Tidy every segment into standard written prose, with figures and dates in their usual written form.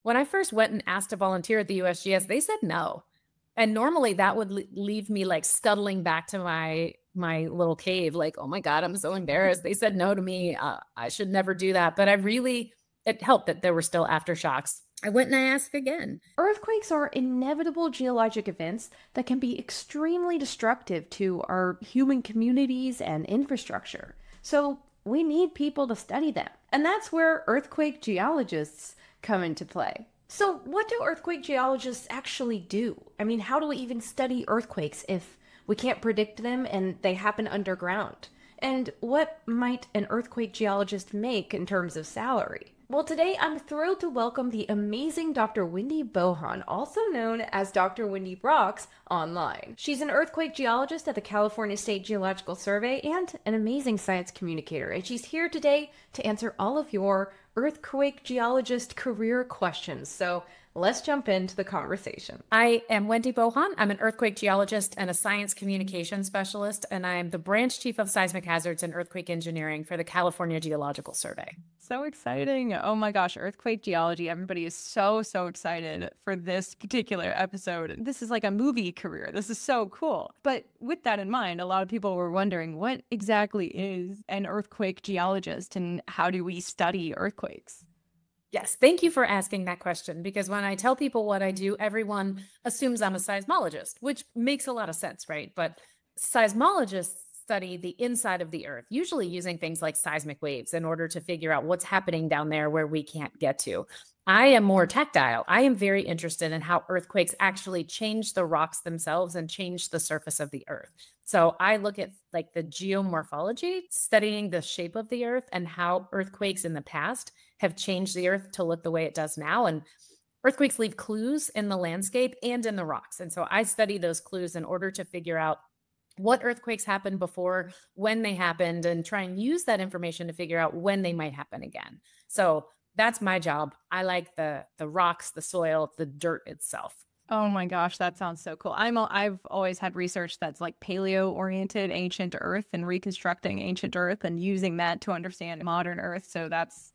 When I first went and asked to volunteer at the USGS, they said no. And normally that would leave me like scuttling back to my little cave, like, oh my God, I'm so embarrassed. They said no to me. I should never do that. But it helped that there were still aftershocks. I went and I asked again. Earthquakes are inevitable geologic events that can be extremely destructive to our human communities and infrastructure. So we need people to study them. And that's where earthquake geologists come into play. So, what do earthquake geologists actually do? I mean, how do we even study earthquakes if we can't predict them and they happen underground? And what might an earthquake geologist make in terms of salary? Well, today I'm thrilled to welcome the amazing Dr. Wendy Bohon, also known as Dr. Wendy Rocks online. She's an earthquake geologist at the California State Geological Survey and an amazing science communicator. And she's here today to answer all of your earthquake geologist career questions. So let's jump into the conversation. I am Wendy Bohon. I'm an earthquake geologist and a science communication specialist, and I'm the branch chief of seismic hazards and earthquake engineering for the California Geological Survey. So exciting. Oh my gosh, earthquake geology. Everybody is so excited for this particular episode. This is like a movie career. This is so cool. But with that in mind, a lot of people were wondering, what exactly is an earthquake geologist and how do we study earthquakes? Yes, thank you for asking that question, because when I tell people what I do, everyone assumes I'm a seismologist, which makes a lot of sense, right? But seismologists study the inside of the earth, usually using things like seismic waves in order to figure out what's happening down there where we can't get to. I am more tactile. I am very interested in how earthquakes actually change the rocks themselves and change the surface of the earth. So I look at like the geomorphology, studying the shape of the earth and how earthquakes in the past have changed the earth to look the way it does now. And earthquakes leave clues in the landscape and in the rocks. And so I study those clues in order to figure out what earthquakes happened before, when they happened, and try and use that information to figure out when they might happen again. So that's my job. I like the rocks, the soil, the dirt itself. Oh my gosh, that sounds so cool. I've always had research that's like paleo-oriented ancient Earth and reconstructing ancient Earth and using that to understand modern Earth. So that's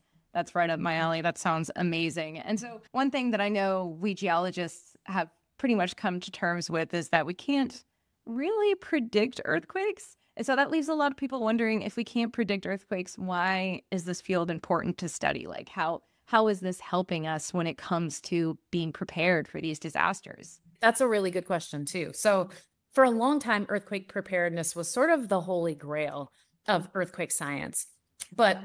right up my alley. That sounds amazing. And so one thing that I know we geologists have pretty much come to terms with is that we can't really predict earthquakes. And so that leaves a lot of people wondering, if we can't predict earthquakes, why is this field important to study? Like how is this helping us when it comes to being prepared for these disasters? That's a really good question too. So for a long time, earthquake preparedness was sort of the holy grail of earthquake science. But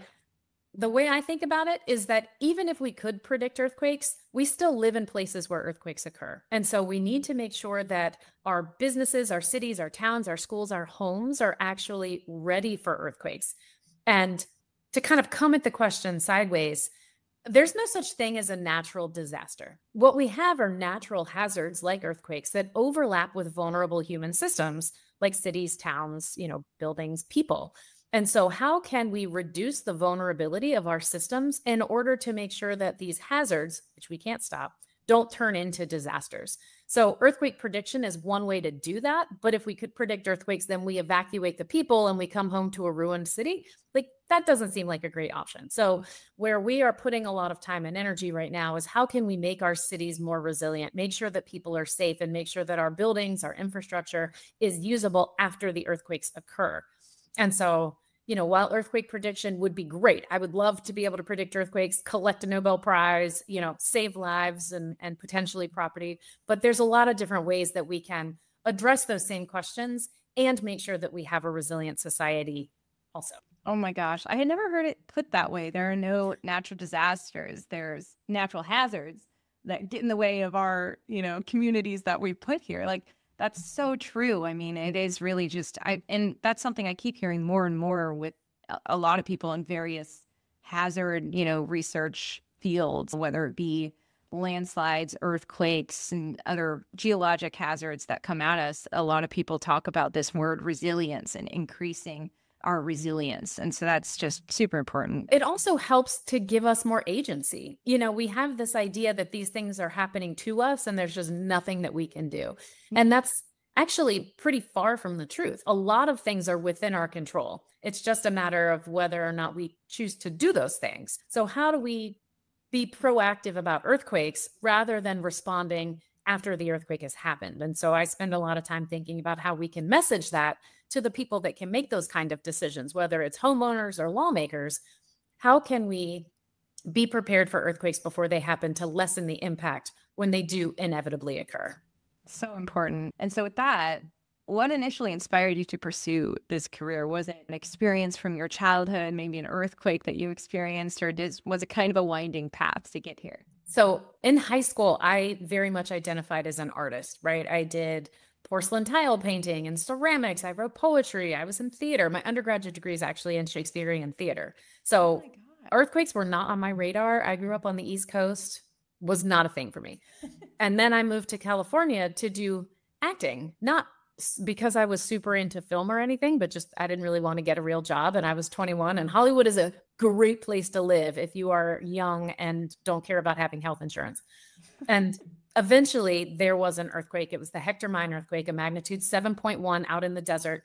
the way I think about it is that even if we could predict earthquakes, we still live in places where earthquakes occur. And so we need to make sure that our businesses, our cities, our towns, our schools, our homes are actually ready for earthquakes. And to kind of come at the question sideways, there's no such thing as a natural disaster. What we have are natural hazards like earthquakes that overlap with vulnerable human systems like cities, towns, buildings, people. And so how can we reduce the vulnerability of our systems in order to make sure that these hazards, which we can't stop, don't turn into disasters? So earthquake prediction is one way to do that. But if we could predict earthquakes, then we evacuate the people and we come home to a ruined city. Like that doesn't seem like a great option. So where we are putting a lot of time and energy right now is how can we make our cities more resilient, make sure that people are safe, and make sure that our buildings, our infrastructure is usable after the earthquakes occur. And so, while earthquake prediction would be great, I would love to be able to predict earthquakes, collect a Nobel Prize, save lives and potentially property. But there's a lot of different ways that we can address those same questions and make sure that we have a resilient society also. Oh my gosh, I had never heard it put that way. There are no natural disasters. There's natural hazards that get in the way of our, communities that we put here. Like, that's so true. I mean, it is really and that's something I keep hearing more and more with a lot of people in various hazard, research fields, whether it be landslides, earthquakes, and other geologic hazards that come at us. A lot of people talk about this word resilience and increasing our resilience. And so that's just super important. It also helps to give us more agency. We have this idea that these things are happening to us and there's just nothing that we can do. And that's actually pretty far from the truth. A lot of things are within our control. It's just a matter of whether or not we choose to do those things. So how do we be proactive about earthquakes rather than responding after the earthquake has happened. And so I spend a lot of time thinking about how we can message that to the people that can make those kind of decisions, whether it's homeowners or lawmakers. How can we be prepared for earthquakes before they happen to lessen the impact when they do inevitably occur? So important. And so with that, what initially inspired you to pursue this career? Was it an experience from your childhood, maybe an earthquake that you experienced, or was it kind of a winding path to get here? So in high school, I very much identified as an artist, right? I did porcelain tile painting and ceramics. I wrote poetry. I was in theater. My undergraduate degree is actually in Shakespearean theater. So earthquakes were not on my radar. I grew up on the East Coast, was not a thing for me. And then I moved to California to do acting, not because I was super into film or anything, but just I didn't really want to get a real job. And I was 21, and Hollywood is a great place to live if you are young and don't care about having health insurance. And eventually there was an earthquake. It was the Hector Mine earthquake, a magnitude 7.1 out in the desert.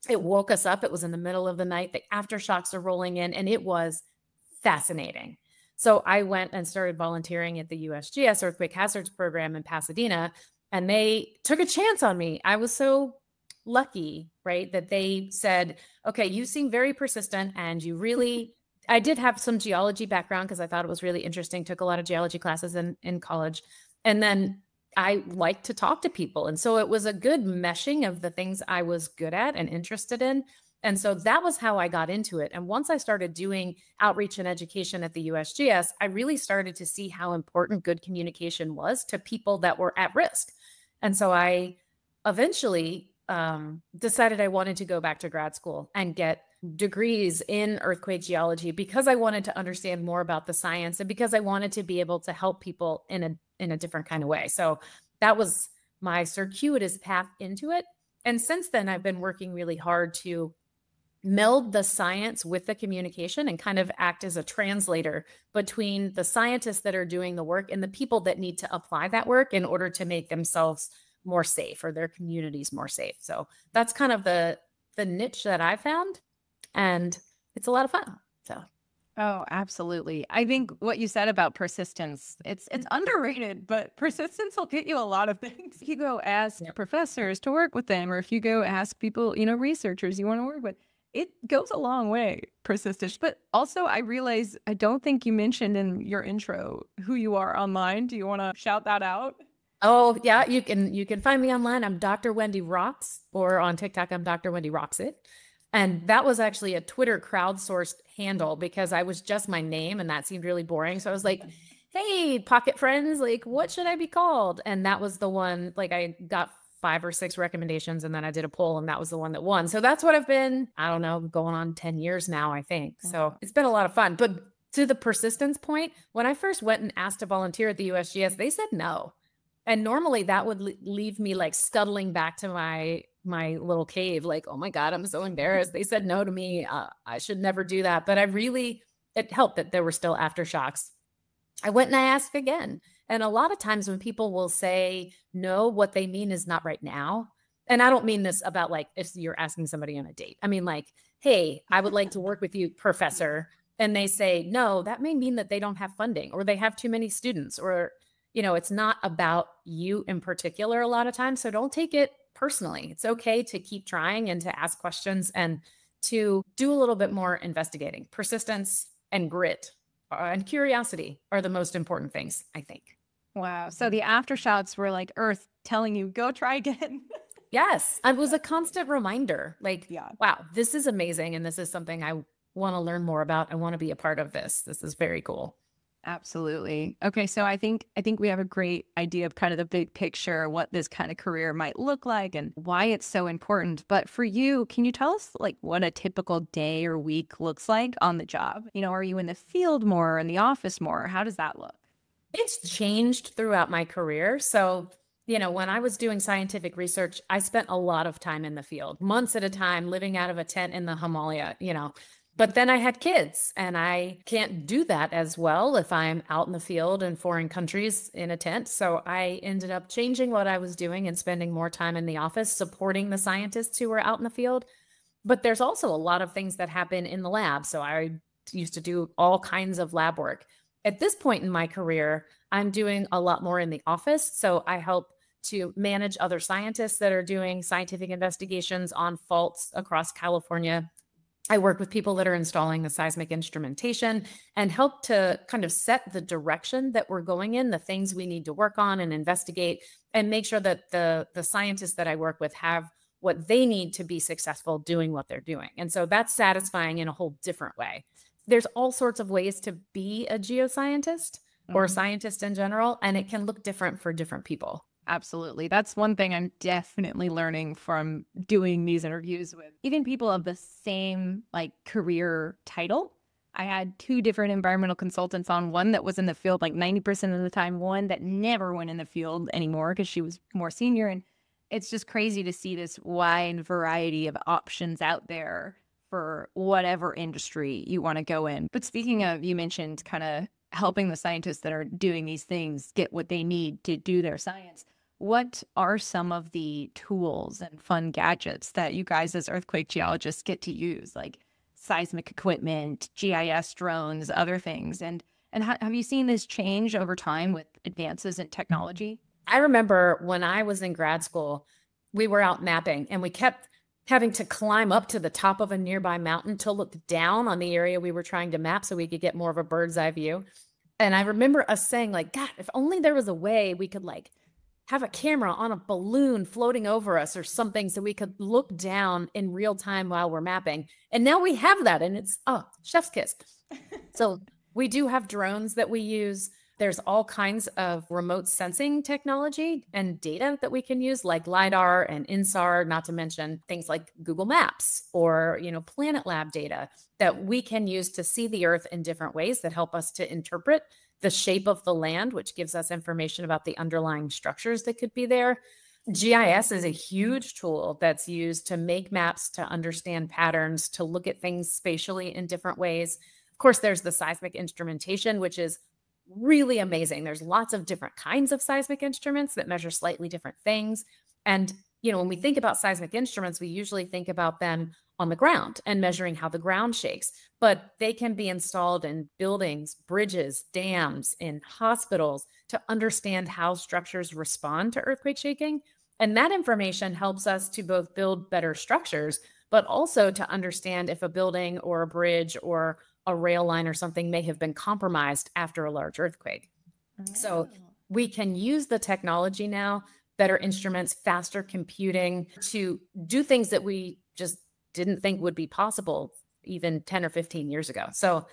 It woke us up. It was in the middle of the night. The aftershocks are rolling in, and it was fascinating. So I went and started volunteering at the USGS Earthquake Hazards Program in Pasadena, and they took a chance on me. I was so lucky, right, that they said, okay, you seem very persistent, and you really, I did have some geology background because I thought it was really interesting, took a lot of geology classes in college. And then I like to talk to people. And so it was a good meshing of the things I was good at and interested in. And so that was how I got into it. And once I started doing outreach and education at the USGS, I really started to see how important good communication was to people that were at risk. And so I eventually decided I wanted to go back to grad school and get degrees in earthquake geology because I wanted to understand more about the science and because I wanted to be able to help people in a different kind of way. So that was my circuitous path into it. And since then, I've been working really hard to meld the science with the communication and kind of act as a translator between the scientists that are doing the work and the people that need to apply that work in order to make themselves more safe or their communities more safe. So that's kind of the niche that I found, and it's a lot of fun. So Oh, absolutely. I think what you said about persistence, it's underrated, but persistence will get you a lot of things. If you go ask professors to work with them, or if you go ask people, researchers you want to work with, it goes a long way, persistence. But also, I realize I don't think you mentioned in your intro who you are online. Do you want to shout that out? oh yeah, you can find me online. I'm Dr. Wendy Rocks, or on TikTok, I'm Dr. Wendy Rocks It. And that was actually a Twitter crowdsourced handle because I was just my name and that seemed really boring. So I was like, hey, pocket friends, like, what should I be called? And that was the one, like, I got 5 or 6 recommendations and then I did a poll and that was the one that won. So that's what I've been, I don't know, going on 10 years now, I think. So it's been a lot of fun. But to the persistence point, when I first went and asked to volunteer at the USGS, they said no. And normally that would leave me like scuttling back to my little cave, like, oh my God, I'm so embarrassed. They said no to me. I should never do that. But it helped that there were still aftershocks. I went and I asked again. And a lot of times when people will say no, what they mean is not right now. And I don't mean this about like if you're asking somebody on a date. I mean like, hey, I would like to work with you, professor. And they say no, that may mean that they don't have funding or they have too many students or it's not about you in particular a lot of times. So don't take it personally. It's okay to keep trying and to ask questions and to do a little bit more investigating. Persistence and grit and curiosity are the most important things, I think. Wow. So the aftershocks were like Earth telling you, go try again. Yes. It was a constant reminder like, wow, this is amazing. And this is something I want to learn more about. I want to be a part of this. This is very cool. Absolutely. Okay, so I think we have a great idea of kind of the big picture, what this kind of career might look like and why it's so important. But for you, can you tell us like what a typical day or week looks like on the job? Are you in the field more, in the office more? How does that look? It's changed throughout my career. So, when I was doing scientific research, I spent a lot of time in the field, months at a time, living out of a tent in the Himalaya, But then I had kids and I can't do that as well if I'm out in the field in foreign countries in a tent. So I ended up changing what I was doing and spending more time in the office supporting the scientists who were out in the field. But there's also a lot of things that happen in the lab. So I used to do all kinds of lab work. At this point in my career, I'm doing a lot more in the office. So I help to manage other scientists that are doing scientific investigations on faults across California. I work with people that are installing the seismic instrumentation and help to kind of set the direction that we're going in, the things we need to work on and investigate, and make sure that the scientists that I work with have what they need to be successful doing what they're doing. And so that's satisfying in a whole different way. There's all sorts of ways to be a geoscientist or a scientist in general, and it can look different for different people. Absolutely. That's one thing I'm definitely learning from doing these interviews with even people of the same like career title. I had 2 different environmental consultants on, one that was in the field like 90% of the time, one that never went in the field anymore because she was more senior. And it's just crazy to see this wide variety of options out there for whatever industry you want to go in. But speaking of, you mentioned kind of helping the scientists that are doing these things get what they need to do their science. What are some of the tools and fun gadgets that you guys as earthquake geologists get to use, like seismic equipment, GIS drones, other things? And have you seen this change over time with advances in technology? I remember when I was in grad school, we were out mapping and we kept having to climb up to the top of a nearby mountain to look down on the area we were trying to map so we could get more of a bird's eye view. And I remember us saying like, God, if only there was a way we could like have a camera on a balloon floating over us or something so we could look down in real time while we're mapping. And now we have that and it's, chef's kiss. So we do have drones that we use. There's all kinds of remote sensing technology and data that we can use like LiDAR and INSAR, not to mention things like Google Maps or, Planet Lab data that we can use to see the Earth in different ways that help us to interpret the shape of the land, which gives us information about the underlying structures that could be there. GIS is a huge tool that's used to make maps, to understand patterns, to look at things spatially in different ways. Of course, there's the seismic instrumentation, which is really amazing. There's lots of different kinds of seismic instruments that measure slightly different things. And, when we think about seismic instruments, we usually think about them on the ground and measuring how the ground shakes, but they can be installed in buildings, bridges, dams, in hospitals to understand how structures respond to earthquake shaking. And that information helps us to both build better structures, but also to understand if a building or a bridge or a rail line or something may have been compromised after a large earthquake. So we can use the technology now, better instruments, faster computing to do things that we just didn't think would be possible even 10 or 15 years ago. So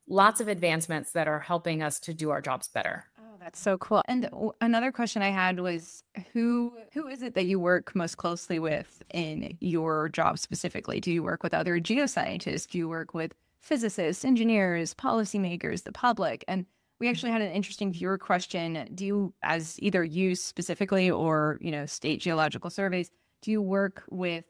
lots of advancements that are helping us to do our jobs better. Oh, that's so cool. And another question I had was, who is it that you work most closely with in your job specifically? Do you work with other geoscientists? Do you work with physicists, engineers, policymakers, the public? And we actually had an interesting viewer question. Do you, as either you specifically or, state geological surveys, do you work with,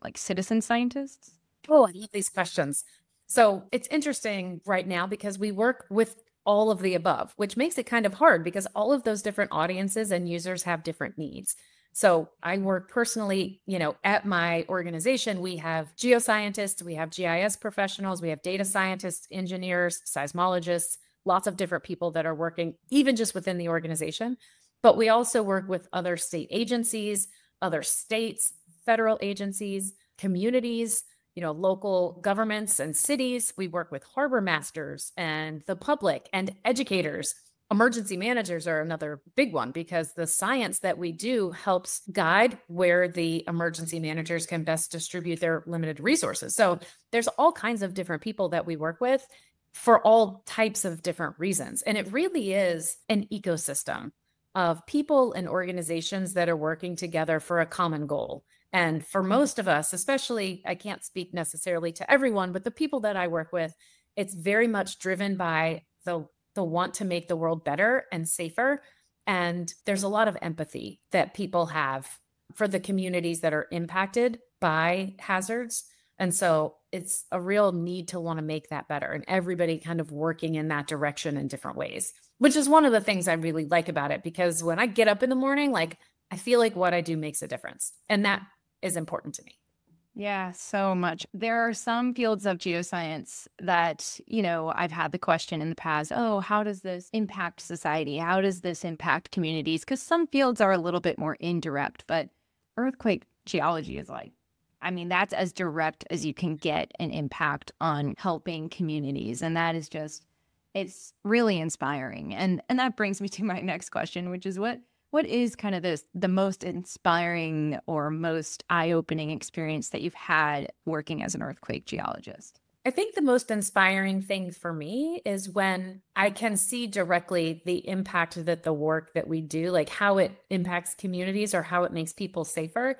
like citizen scientists? Oh, I love these questions. So it's interesting right now because we work with all of the above, which makes it kind of hard because all of those different audiences and users have different needs. So I work personally, at my organization, we have geoscientists, we have GIS professionals, we have data scientists, engineers, seismologists, lots of different people that are working even just within the organization. But we also work with other state agencies, other states, federal agencies, communities, local governments and cities. We work with harbor masters and the public and educators. Emergency managers are another big one because the science that we do helps guide where the emergency managers can best distribute their limited resources. So there's all kinds of different people that we work with for all types of different reasons. And it really is an ecosystem of people and organizations that are working together for a common goal. And for most of us, especially, I can't speak necessarily to everyone, but the people that I work with, it's very much driven by the want to make the world better and safer. And there's a lot of empathy that people have for the communities that are impacted by hazards. And so it's a real need to want to make that better, and everybody kind of working in that direction in different ways, which is one of the things I really like about it, because when I get up in the morning, like I feel like what I do makes a difference, and that is important to me. Yeah, so much. There are some fields of geoscience that, I've had the question in the past, oh, how does this impact society? How does this impact communities? Because some fields are a little bit more indirect, but earthquake geology is like, I mean, that's as direct as you can get an impact on helping communities. And that is just, it's really inspiring. And that brings me to my next question, which is what is kind of the most inspiring or most eye-opening experience that you've had working as an earthquake geologist? I think the most inspiring thing for me is when I can see directly the impact that the work that we do, like how it impacts communities or how it makes people safer,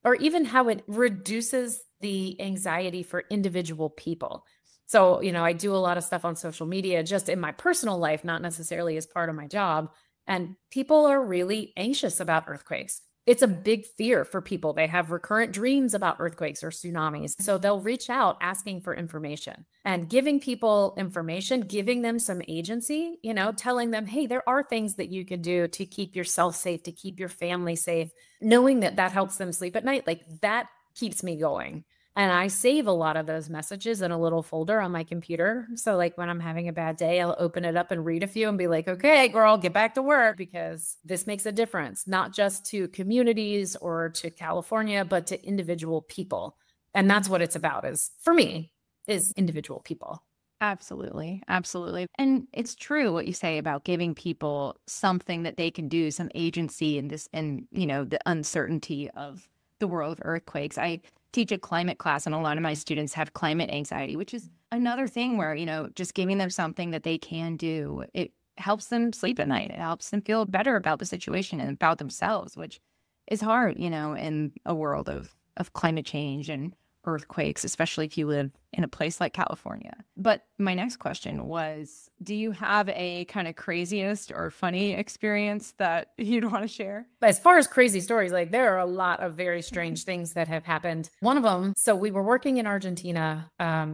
or even how it reduces the anxiety for individual people. So, I do a lot of stuff on social media just in my personal life, not necessarily as part of my job. And people are really anxious about earthquakes. It's a big fear for people. They have recurrent dreams about earthquakes or tsunamis. So they'll reach out asking for information, and giving people information, giving them some agency, telling them, hey, there are things that you can do to keep yourself safe, to keep your family safe, knowing that that helps them sleep at night. Like that keeps me going. And I save a lot of those messages in a little folder on my computer. So like when I'm having a bad day, I'll open it up and read a few and be like, okay, girl, get back to work, because this makes a difference, not just to communities or to California, but to individual people. And that's what it's about, is for me, is individual people. Absolutely. Absolutely. And it's true what you say about giving people something that they can do, some agency in this, and, the uncertainty of the world of earthquakes. I teach a climate class, and a lot of my students have climate anxiety, which is another thing where, just giving them something that they can do, it helps them sleep at night. It helps them feel better about the situation and about themselves, which is hard, in a world of climate change and earthquakes, especially if you live in a place like California. But my next question was, do you have a kind of craziest or funny experience that you'd want to share? As far as crazy stories, like there are a lot of very strange things that have happened. One of them, so we were working in Argentina.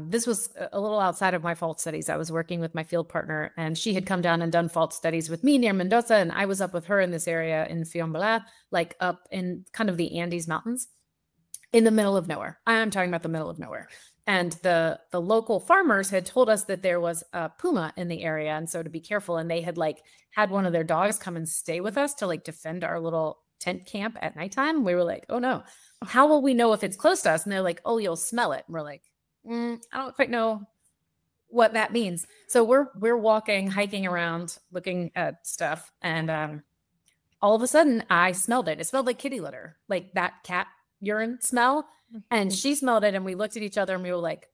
This was a little outside of my fault studies. I was working with my field partner, and she had come down and done fault studies with me near Mendoza. And I was up with her in this area in Fiambala, like up in kind of the Andes Mountains, in the middle of nowhere. I'm talking about the middle of nowhere. And the local farmers had told us that there was a puma in the area, and so to be careful. And they had had one of their dogs come and stay with us to defend our little tent camp at nighttime. We were like, oh no, how will we know if it's close to us? And they're like, oh, you'll smell it. And we're like, I don't quite know what that means. So we're walking, hiking around, looking at stuff, and all of a sudden I smelled it. It smelled like kitty litter, like that cat urine smell. And she smelled it, and we looked at each other and we were like,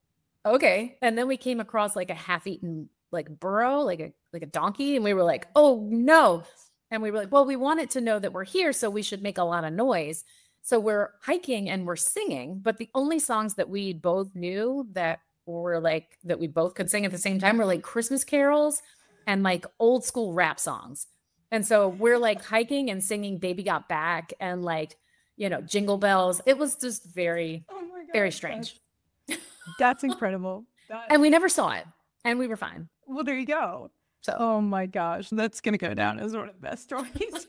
okay. And then we came across a half-eaten burro, like a donkey, and we were like, oh no. And we were like, well, we want it to know that we're here, so we should make a lot of noise. So we're hiking and we're singing, but the only songs that we both knew that were that we both could sing at the same time were Christmas carols and old school rap songs. And so we're hiking and singing Baby Got Back and Jingle Bells. It was just very, very strange. That's incredible. And we never saw it, and we were fine. Well, there you go. So, oh my gosh, that's going to go down as one of the best stories.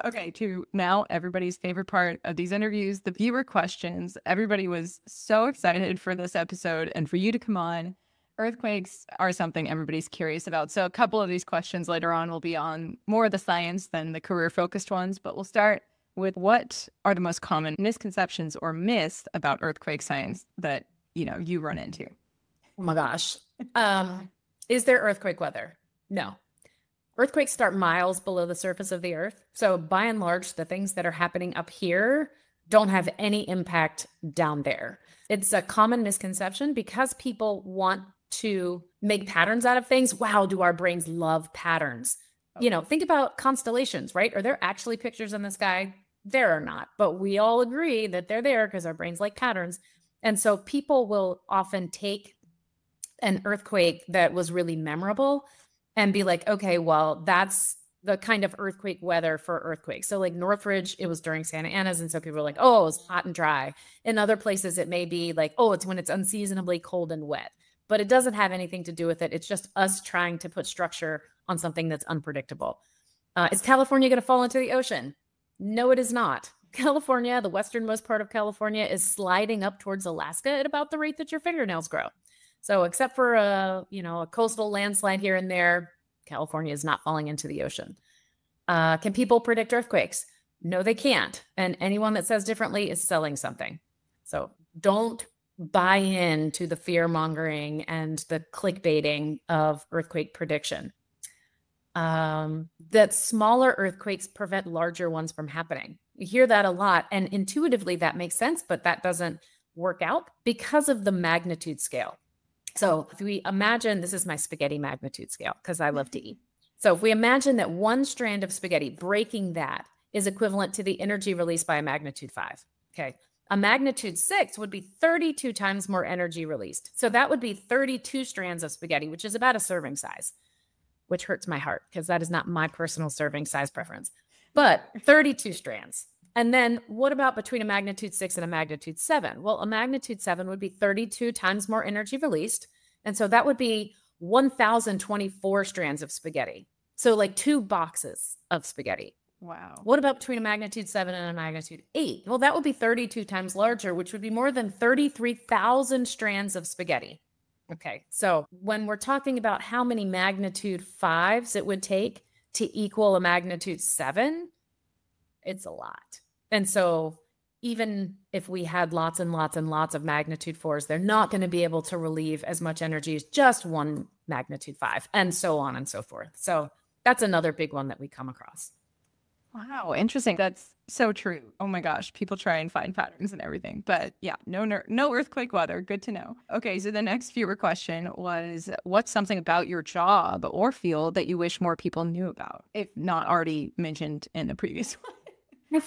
Okay, to now everybody's favorite part of these interviews, the viewer questions. Everybody was so excited for this episode and for you to come on. Earthquakes are something everybody's curious about. So a couple of these questions later on will be on more of the science than the career-focused ones, but we'll start with what are the most common misconceptions or myths about earthquake science that, you run into? Oh my gosh. Is there earthquake weather? No. Earthquakes start miles below the surface of the earth. So by and large, the things that are happening up here don't have any impact down there. It's a common misconception because people want to make patterns out of things. Wow, do our brains love patterns? Think about constellations, right? Are there actually pictures in the sky? There are not, but we all agree that they're there because our brains like patterns. And so people will often take an earthquake that was really memorable and be like, okay, well, that's the kind of earthquake weather for earthquakes. So Northridge, it was during Santa Ana's. And so people were like, oh, it's hot and dry. In other places, it may be oh, it's when it's unseasonably cold and wet. But it doesn't have anything to do with it. It's just us trying to put structure on something that's unpredictable. Is California going to fall into the ocean? No, it is not. California, the westernmost part of California, is sliding up towards Alaska at about the rate that your fingernails grow. So except for a coastal landslide here and there, California is not falling into the ocean. Can people predict earthquakes? No, they can't. And anyone that says differently is selling something. So don't buy into the fear mongering and the clickbaiting of earthquake prediction. That smaller earthquakes prevent larger ones from happening. You hear that a lot, and intuitively that makes sense, but that doesn't work out because of the magnitude scale. So if we imagine, this is my spaghetti magnitude scale because I love to eat. So if we imagine that one strand of spaghetti, breaking that is equivalent to the energy released by a magnitude 5. Okay. A magnitude 6 would be 32 times more energy released. So that would be 32 strands of spaghetti, which is about a serving size, which hurts my heart because that is not my personal serving size preference, but 32 strands. And then what about between a magnitude 6 and a magnitude 7? Well, a magnitude 7 would be 32 times more energy released. And so that would be 1,024 strands of spaghetti. So like 2 boxes of spaghetti. Wow. What about between a magnitude 7 and a magnitude 8? Well, that would be 32 times larger, which would be more than 33,000 strands of spaghetti. Okay, so when we're talking about how many magnitude 5s it would take to equal a magnitude 7, it's a lot. And so even if we had lots and lots and lots of magnitude 4s, they're not going to be able to relieve as much energy as just one magnitude 5, and so on and so forth. So that's another big one that we come across. Wow, interesting. That's so true. Oh my gosh, people try and find patterns and everything. But yeah, no earthquake weather. Good to know. Okay, so the next viewer question was, what's something about your job or field that you wish more people knew about, if not already mentioned in the previous one?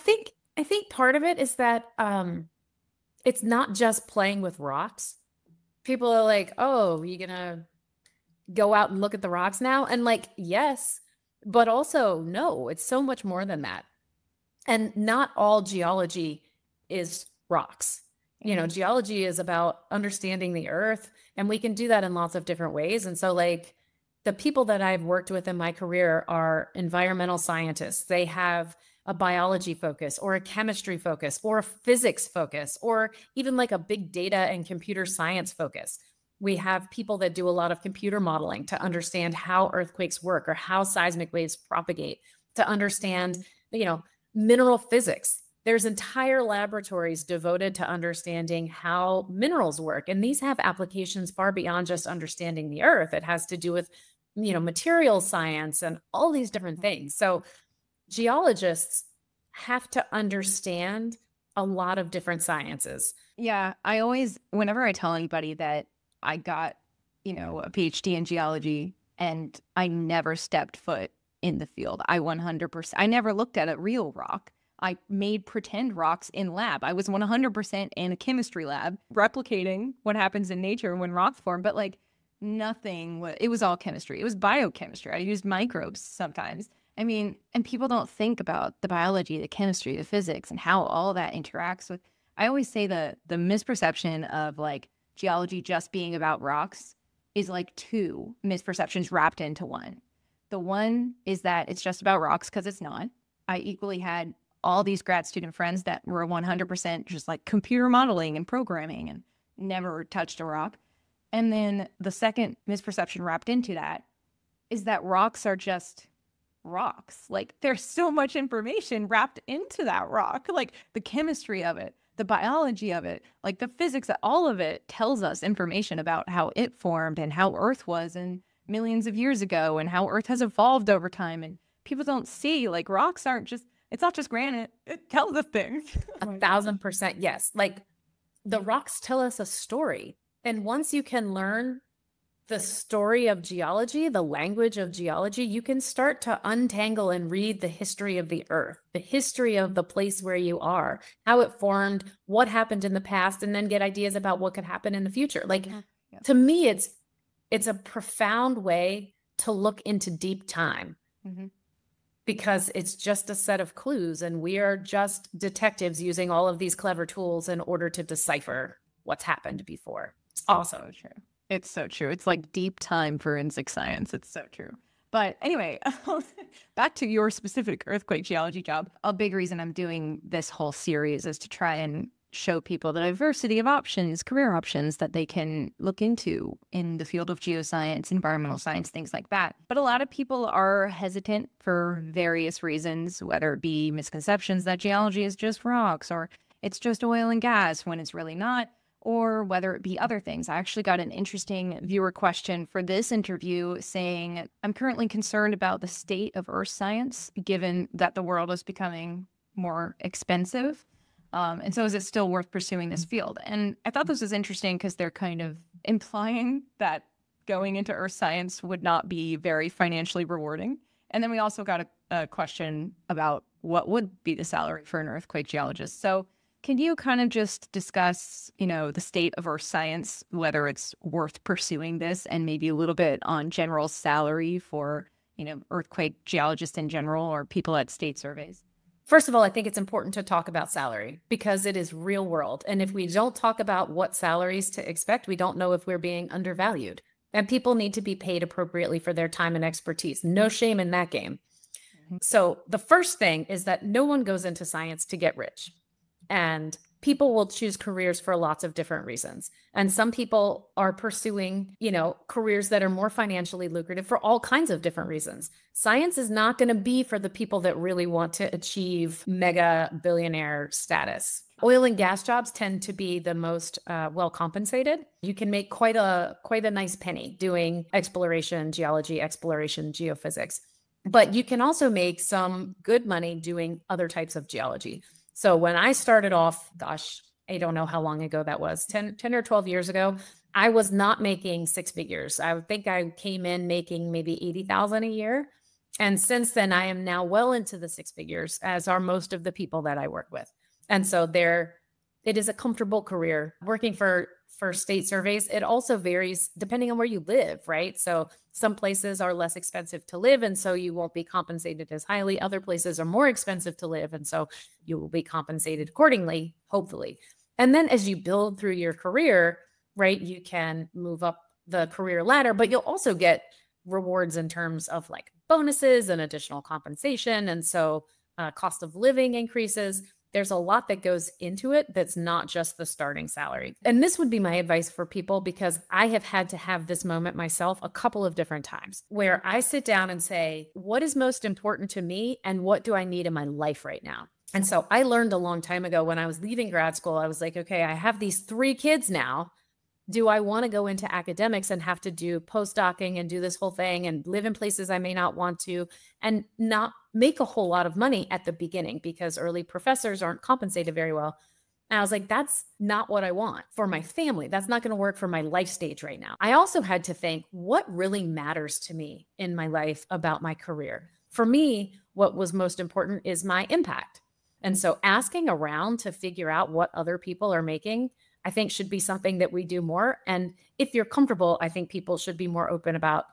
I think part of it is that it's not just playing with rocks. People are like, oh, you gonna go out and look at the rocks now? And like, yes, but also no, it's so much more than that. And not all geology is rocks. Geology is about understanding the earth, and we can do that in lots of different ways. And so like the people that I've worked with in my career are environmental scientists. They have a biology focus or a chemistry focus or a physics focus, or even like a big data and computer science focus. We have people that do a lot of computer modeling to understand how earthquakes work or how seismic waves propagate, to understand, mineral physics. There's entire laboratories devoted to understanding how minerals work. And these have applications far beyond just understanding the earth. It has to do with, material science and all these different things. So geologists have to understand a lot of different sciences. Yeah, whenever I tell anybody that I got, a PhD in geology and I never stepped foot in the field, I never looked at a real rock. I made pretend rocks in lab. I was 100% in a chemistry lab, replicating what happens in nature when rocks form, but like it was all chemistry. It was biochemistry. I used microbes sometimes. I mean, and people don't think about the biology, the chemistry, the physics, and how all that interacts with. I always say the misperception of like geology just being about rocks is like 2 misperceptions wrapped into one. The one is that it's just about rocks, because it's not. I equally had all these grad student friends that were 100% just like computer modeling and programming and never touched a rock. And then the second misperception wrapped into that is that rocks are just rocks. Like there's so much information wrapped into that rock, like the chemistry of it, the biology of it, like the physics, all of it tells us information about how it formed and how Earth was and millions of years ago and how Earth has evolved over time. And people don't see, like, rocks aren't just, it's not just granite. It tells us things. 1,000% yes. Like the rocks tell us a story. And once you can learn the story of geology, the language of geology, you can start to untangle and read the history of the earth, the history of the place where you are, how it formed, what happened in the past, and then get ideas about what could happen in the future. Like to me, it's a profound way to look into deep time, because it's just a set of clues, and we are just detectives using all of these clever tools in order to decipher what's happened before. It's awesome. True. It's so true. It's like deep time forensic science. It's so true. But anyway, back to your specific earthquake geology job. A big reason I'm doing this whole series is to try and show people the diversity of options, career options that they can look into in the field of geoscience, environmental science, things like that. But a lot of people are hesitant for various reasons, whether it be misconceptions that geology is just rocks or it's just oil and gas when it's really not, or whether it be other things. I actually got an interesting viewer question for this interview saying, I'm currently concerned about the state of earth science, given that the world is becoming more expensive. And so is it still worth pursuing this field? And I thought this was interesting because they're kind of implying that going into earth science would not be very financially rewarding. And then we also got a question about what would be the salary for an earthquake geologist. So can you kind of just discuss, the state of earth science, whether it's worth pursuing this, and maybe a little bit on general salary for, earthquake geologists in general or people at state surveys? First of all, I think it's important to talk about salary because it is real world. And if we don't talk about what salaries to expect, we don't know if we're being undervalued. And people need to be paid appropriately for their time and expertise. No shame in that game. So the first thing is that no one goes into science to get rich. And people will choose careers for lots of different reasons. And some people are pursuing, careers that are more financially lucrative for all kinds of different reasons. Science is not going to be for the people that really want to achieve mega billionaire status. Oil and gas jobs tend to be the most well compensated. You can make quite a nice penny doing exploration, geology, exploration, geophysics. But you can also make some good money doing other types of geology. So when I started off, I don't know how long ago that was, 10 or 12 years ago, I was not making six figures. I think I came in making maybe 80,000 a year. And since then, I am now well into the six figures, as are most of the people that I work with. And so it is a comfortable career. Working for state surveys, it also varies depending on where you live, right? So some places are less expensive to live, and so you won't be compensated as highly. Other places are more expensive to live, and so you will be compensated accordingly, hopefully. And then as you build through your career, right, you can move up the career ladder, but you'll also get rewards in terms of like bonuses and additional compensation. And so cost of living increases. There's a lot that goes into it that's not just the starting salary. And this would be my advice for people, because I have had to have this moment myself a couple of different times where I sit down and say, what is most important to me and what do I need in my life right now? And so I learned a long time ago when I was leaving grad school, I was like, okay, I have these 3 kids now. Do I want to go into academics and have to do postdocing and do this whole thing and live in places I may not want to and not make a whole lot of money at the beginning because early professors aren't compensated very well? And I was like, that's not what I want for my family. That's not going to work for my life stage right now. I also had to think, what really matters to me in my life about my career? For me, what was most important is my impact. And so asking around to figure out what other people are making, I think, should be something that we do more. And if you're comfortable, I think people should be more open about,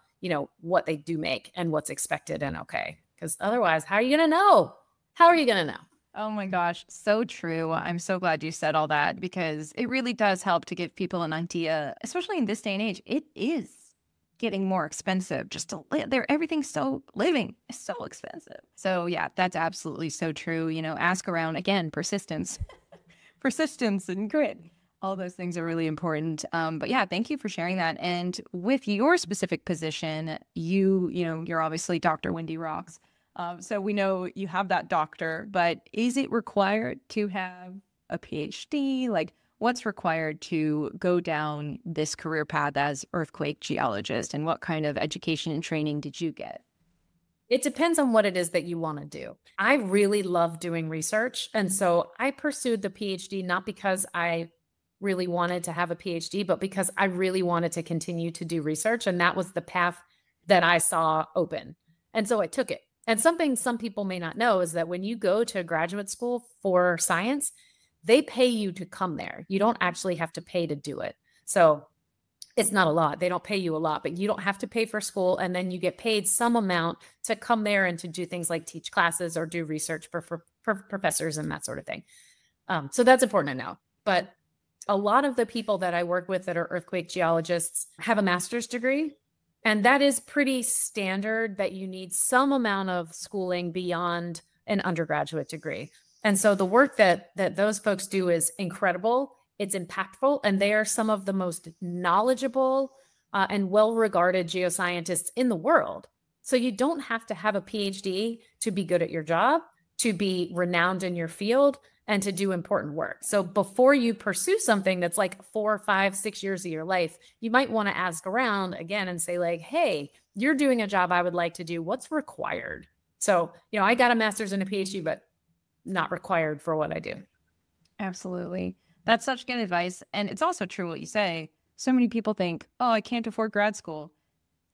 what they do make and what's expected and okay. Because otherwise, how are you going to know? How are you going to know? Oh my gosh, so true. I'm so glad you said all that, because it really does help to give people an idea, especially in this day and age. It is getting more expensive just to live there. Living is so expensive. So yeah, that's absolutely so true. Ask around, again, persistence and grit. All those things are really important. But yeah, thank you for sharing that. And with your specific position, you're obviously Dr. Wendy Rocks. So we know you have that doctor, but is it required to have a PhD? Like, what's required to go down this career path as earthquake geologist, and what kind of education and training did you get? It depends on what it is that you want to do. I really love doing research. And so I pursued the PhD, not because I really wanted to have a PhD, but because I really wanted to continue to do research. And that was the path that I saw open. And so I took it. And something some people may not know is that when you go to graduate school for science, they pay you to come there. You don't actually have to pay to do it. So it's not a lot. They don't pay you a lot, but you don't have to pay for school. And then you get paid some amount to come there and to do things like teach classes or do research for professors and that sort of thing. So that's important to know. But a lot of the people that I work with that are earthquake geologists have a master's degree. And that is pretty standard that you need some amount of schooling beyond an undergraduate degree. And so the work that those folks do is incredible. It's impactful, and they are some of the most knowledgeable and well-regarded geoscientists in the world. So you don't have to have a PhD to be good at your job, to be renowned in your field, and to do important work. So before you pursue something that's like 4, 5, 6 years of your life, you might want to ask around again and say like, hey, you're doing a job I would like to do. What's required? So, I got a master's and a PhD, but not required for what I do. Absolutely. That's such good advice. And it's also true what you say. So many people think, oh, I can't afford grad school.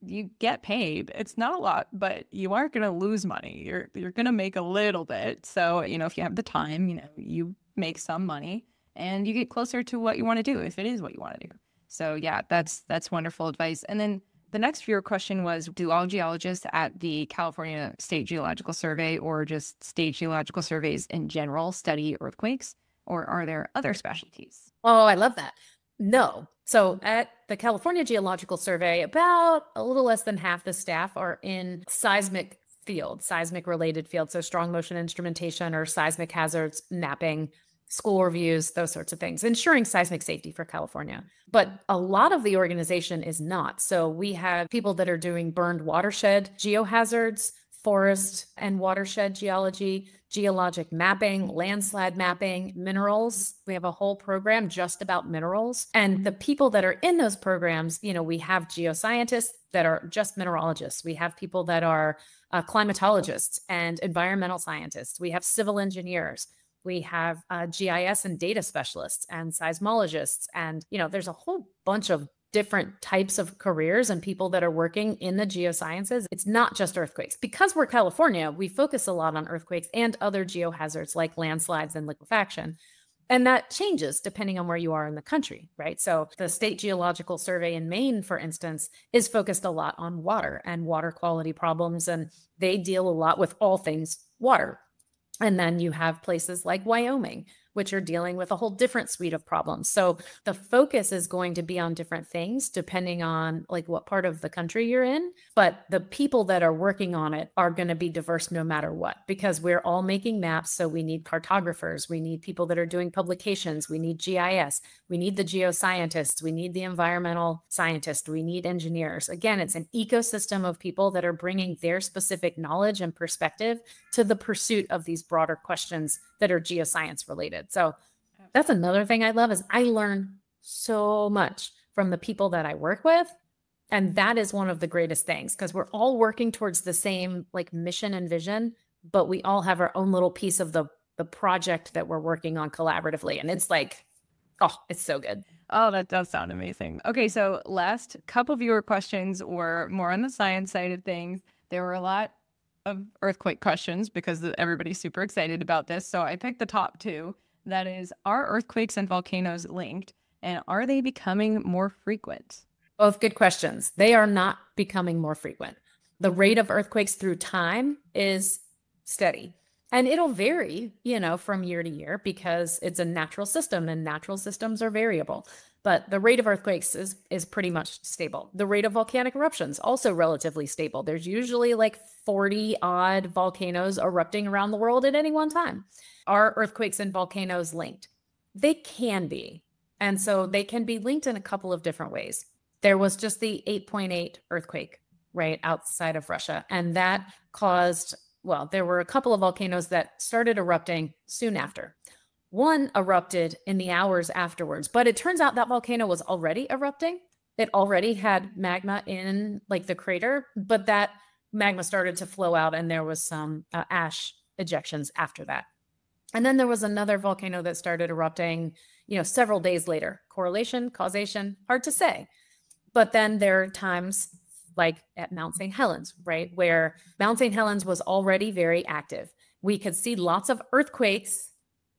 You get paid. It's not a lot, but you aren't going to lose money. You're going to make a little bit. So, if you have the time, you make some money and you get closer to what you want to do, if it is what you want to do. So yeah, that's wonderful advice. And then the next viewer question was, do all geologists at the California State Geological Survey or just state geological surveys in general study earthquakes, or are there other specialties? Oh, I love that. No. So at the California Geological Survey, about a little less than half the staff are in seismic related fields. So strong motion instrumentation or seismic hazards, mapping, school reviews, those sorts of things, ensuring seismic safety for California. But a lot of the organization is not. So we have people that are doing burned watershed geohazards, forest and watershed geology, geologic mapping, landslide mapping, minerals. We have a whole program just about minerals. And the people that are in those programs, we have geoscientists that are just mineralogists. We have people that are climatologists and environmental scientists. We have civil engineers. We have GIS and data specialists and seismologists. And, there's a whole bunch of different types of careers and people that are working in the geosciences. It's not just earthquakes. Because we're California, we focus a lot on earthquakes and other geohazards like landslides and liquefaction. And that changes depending on where you are in the country, right? So the State Geological Survey in Maine, for instance, is focused a lot on water and water quality problems. And they deal a lot with all things water. And then you have places like Wyoming, which are dealing with a whole different suite of problems. So the focus is going to be on different things depending on like what part of the country you're in. But the people that are working on it are going to be diverse no matter what, because we're all making maps. So we need cartographers, we need people that are doing publications, we need GIS, we need the geoscientists, we need the environmental scientists, we need engineers. Again, it's an ecosystem of people that are bringing their specific knowledge and perspective to the pursuit of these broader questions that are geoscience related. So that's another thing I love is I learn so much from the people that I work with. And that is one of the greatest things because we're all working towards the same like mission and vision, but we all have our own little piece of the project that we're working on collaboratively. And it's like, oh, it's so good. Oh, that does sound amazing. Okay, so last couple viewer questions were more on the science side of things. There were a lot of earthquake questions because everybody's super excited about this. So I picked the top two. That is, are earthquakes and volcanoes linked? And are they becoming more frequent? Both good questions. They are not becoming more frequent. The rate of earthquakes through time is steady. And it'll vary, from year to year because it's a natural system and natural systems are variable. But the rate of earthquakes is pretty much stable. The rate of volcanic eruptions also relatively stable. There's usually like 40 odd volcanoes erupting around the world at any one time. Are earthquakes and volcanoes linked? They can be. And so they can be linked in a couple of different ways. There was just the 8.8 earthquake right outside of Russia. And that caused, there were a couple of volcanoes that started erupting soon after. One erupted in the hours afterwards, but it turns out that volcano was already erupting. It already had magma in like the crater, but that magma started to flow out and there was some ash ejections after that. And then there was another volcano that started erupting, several days later. Correlation, causation, hard to say. But then there are times like at Mount St. Helens, right, where Mount St. Helens was already very active. We could see lots of earthquakes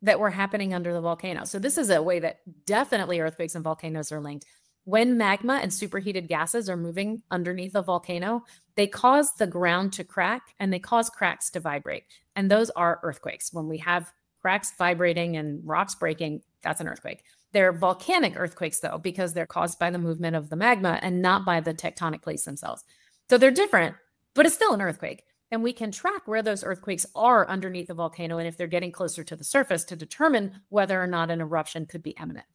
that were happening under the volcano. So this is a way that definitely earthquakes and volcanoes are linked. When magma and superheated gases are moving underneath a volcano, they cause the ground to crack and they cause cracks to vibrate. And those are earthquakes. When we have cracks vibrating and rocks breaking, that's an earthquake. They're volcanic earthquakes, though, because they're caused by the movement of the magma and not by the tectonic plates themselves. So they're different, but it's still an earthquake. And we can track where those earthquakes are underneath the volcano and if they're getting closer to the surface to determine whether or not an eruption could be imminent.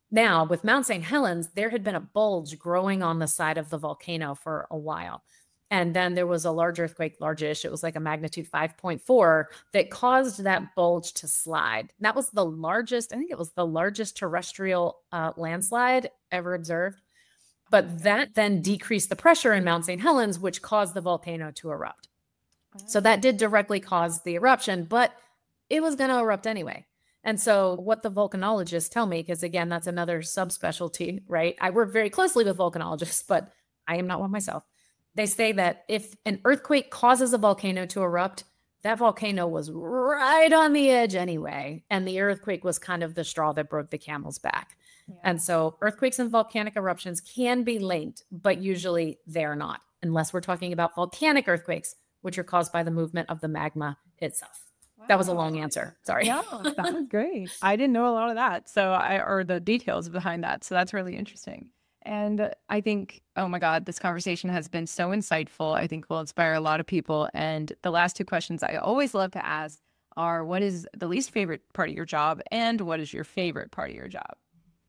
Now, with Mount St. Helens, there had been a bulge growing on the side of the volcano for a while. And then there was a large earthquake, largish. It was like a magnitude 5.4 that caused that bulge to slide. That was the largest, I think it was the largest terrestrial landslide ever observed. But that then decreased the pressure in Mount St. Helens, which caused the volcano to erupt. So that did directly cause the eruption, but it was going to erupt anyway. And so what the volcanologists tell me, because again, that's another subspecialty, right? I work very closely with volcanologists, but I am not one myself. They say that if an earthquake causes a volcano to erupt, that volcano was right on the edge anyway. And the earthquake was kind of the straw that broke the camel's back. Yeah. And so earthquakes and volcanic eruptions can be linked, but usually they're not, unless we're talking about volcanic earthquakes, which are caused by the movement of the magma itself. Wow. That was a long answer. Sorry. Yeah, that was great. I didn't know a lot of that. Or the details behind that. So that's really interesting. And I think, oh my God, this conversation has been so insightful. I think will inspire a lot of people. And the last two questions I always love to ask are, what is the least favorite part of your job? And what is your favorite part of your job?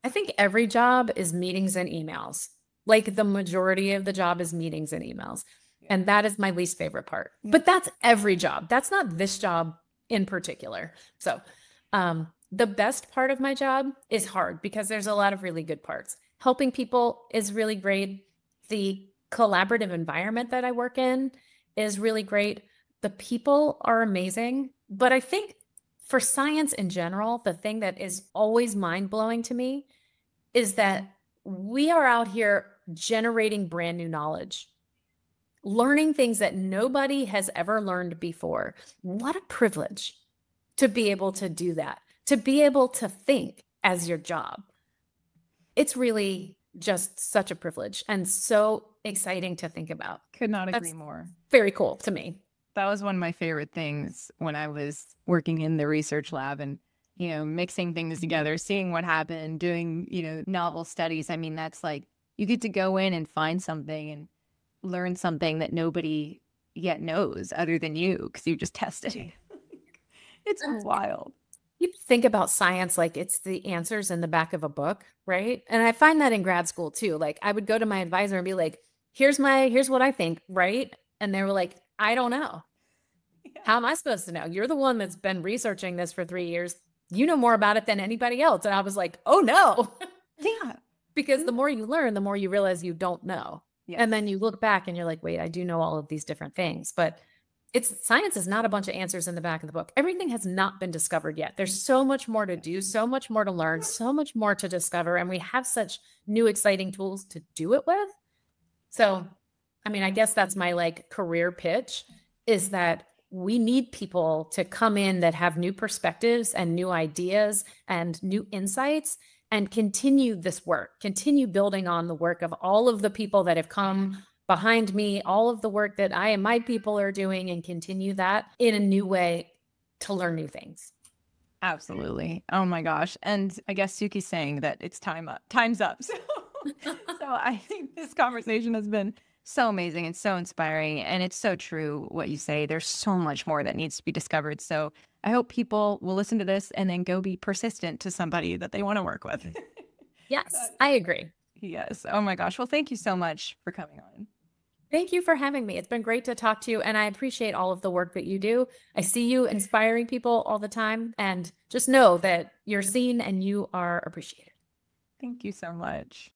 I think every job is meetings and emails. Like the majority of the job is meetings and emails. And that is my least favorite part. But that's every job. That's not this job in particular. So the best part of my job is hard because there's a lot of really good parts. Helping people is really great. The collaborative environment that I work in is really great. The people are amazing. But I think for science in general, the thing that is always mind-blowing to me is that we are out here generating brand new knowledge, learning things that nobody has ever learned before. What a privilege to be able to do that, to be able to think as your job. It's really just such a privilege and so exciting to think about. Could not agree more. Very cool to me. That was one of my favorite things when I was working in the research lab and, mixing things together, seeing what happened, doing, novel studies. I mean, that's like, you get to go in and find something and learn something that nobody yet knows other than you because you just tested it. It's wild. You think about science like it's the answers in the back of a book, right? And I find that in grad school too. Like I would go to my advisor and be like, here's what I think, right? And they were like, I don't know. Yeah. How am I supposed to know? You're the one that's been researching this for 3 years. You know more about it than anybody else. And I was like, oh no. Yeah. Because the more you learn, the more you realize you don't know. Yes. And then you look back and you're like, wait, I do know all of these different things. But science is not a bunch of answers in the back of the book. Everything has not been discovered yet. There's so much more to do, so much more to learn, so much more to discover. And we have such new, exciting tools to do it with. So, I mean, I guess that's my career pitch is that we need people to come in that have new perspectives and new ideas and new insights and continue this work, continue building on the work of all of the people that have come behind me, all of the work that I and my people are doing, and continue that in a new way to learn new things. Absolutely. Oh my gosh. And I guess Suki's saying that it's time's up. So I think this conversation has been so amazing and so inspiring. And it's so true what you say. There's so much more that needs to be discovered. So I hope people will listen to this and then go be persistent to somebody that they want to work with. Yes, I agree. Yes. Oh my gosh. Well, thank you so much for coming on. Thank you for having me. It's been great to talk to you, and I appreciate all of the work that you do. I see you inspiring people all the time, and just know that you're seen and you are appreciated. Thank you so much.